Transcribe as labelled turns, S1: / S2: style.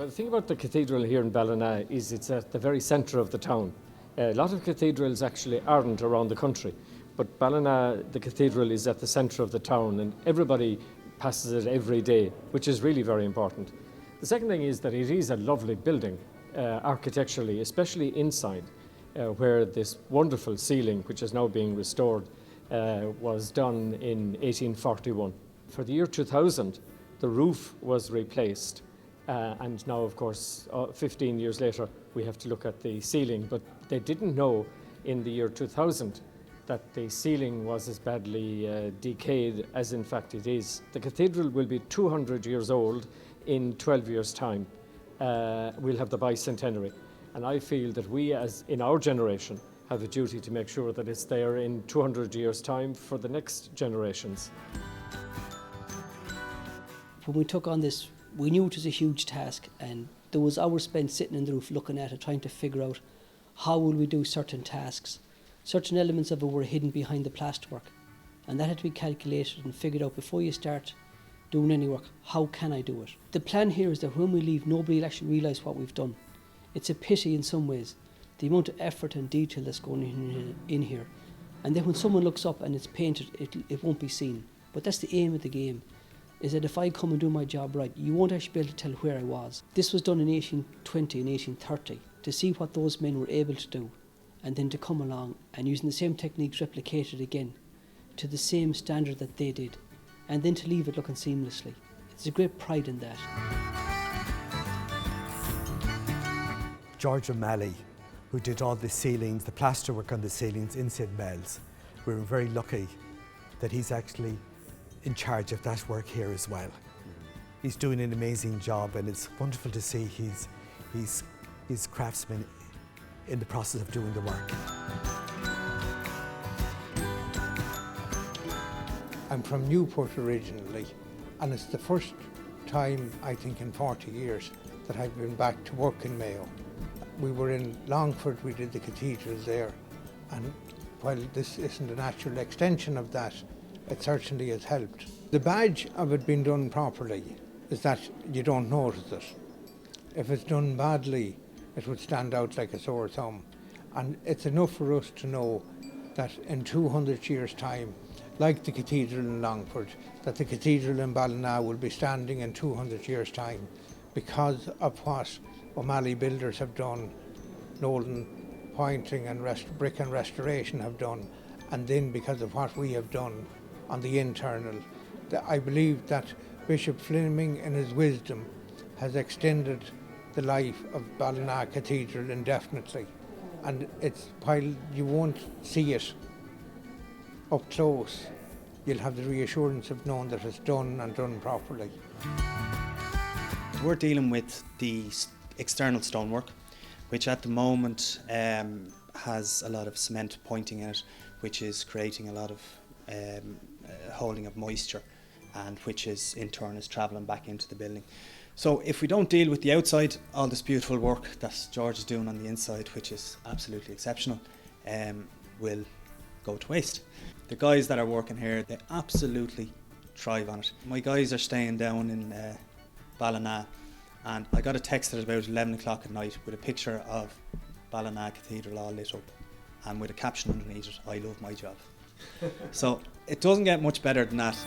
S1: Well, the thing about the cathedral here in Ballina is it's at the very centre of the town. A lot of cathedrals actually aren't around the country, but Ballina, the cathedral, is at the centre of the town and everybody passes it every day, which is really very important. The second thing is that it is a lovely building architecturally, especially inside, where this wonderful ceiling, which is now being restored, was done in 1841. For the year 2000, the roof was replaced. And now, of course, 15 years later, we have to look at the ceiling. But they didn't know in the year 2000 that the ceiling was as badly decayed as in fact it is. The cathedral will be 200 years old in 12 years' time. We'll have the bicentenary. And I feel that we, as in our generation, have a duty to make sure that it's there in 200 years' time for the next generations.
S2: When we took on this, we knew it was a huge task, and there was hours spent sitting in the roof looking at it, trying to figure out how will we do certain tasks. Certain elements of it were hidden behind the plasterwork, and that had to be calculated and figured out before you start doing any work. How can I do it? The plan here is that when we leave, nobody will actually realise what we've done. It's a pity in some ways, the amount of effort and detail that's going in here. And then when someone looks up and it's painted, it won't be seen. But that's the aim of the game, is that if I come and do my job right, you won't actually be able to tell where I was. This was done in 1820 and 1830 to see what those men were able to do, and then to come along and using the same techniques replicated again to the same standard that they did, and then to leave it looking seamlessly. It's a great pride in that.
S3: George O'Malley, who did all the ceilings, the plasterwork on the ceilings in St. Mel's. We were very lucky that he's actually in charge of that work here as well. He's doing an amazing job, and it's wonderful to see his craftsmen in the process of doing the work.
S4: I'm from Newport originally, and it's the first time, I think, in 40 years that I've been back to work in Mayo. We were in Longford, we did the cathedral there, and while this isn't a natural extension of that, it certainly has helped. The badge of it being done properly is that you don't notice it. If it's done badly, it would stand out like a sore thumb. And it's enough for us to know that in 200 years' time, like the cathedral in Longford, that the cathedral in Ballina will be standing in 200 years' time because of what O'Malley Builders have done, Nolan Pointing and Brick and Restoration have done, and then because of what we have done on the internal. I believe that Bishop Fleming, in his wisdom, has extended the life of Ballina Cathedral indefinitely. And it's, while you won't see it up close, you'll have the reassurance of knowing that it's done and done properly.
S5: We're dealing with the external stonework, which at the moment has a lot of cement pointing in it, which is creating a lot of holding of moisture, and which is in turn is travelling back into the building. So if we don't deal with the outside, all this beautiful work that George is doing on the inside, which is absolutely exceptional, will go to waste. The guys that are working here, they absolutely thrive on it. My guys are staying down in Ballina, and I got a text at about 11 o'clock at night with a picture of Ballina Cathedral all lit up, and with a caption underneath it, "I love my job." So it doesn't get much better than that.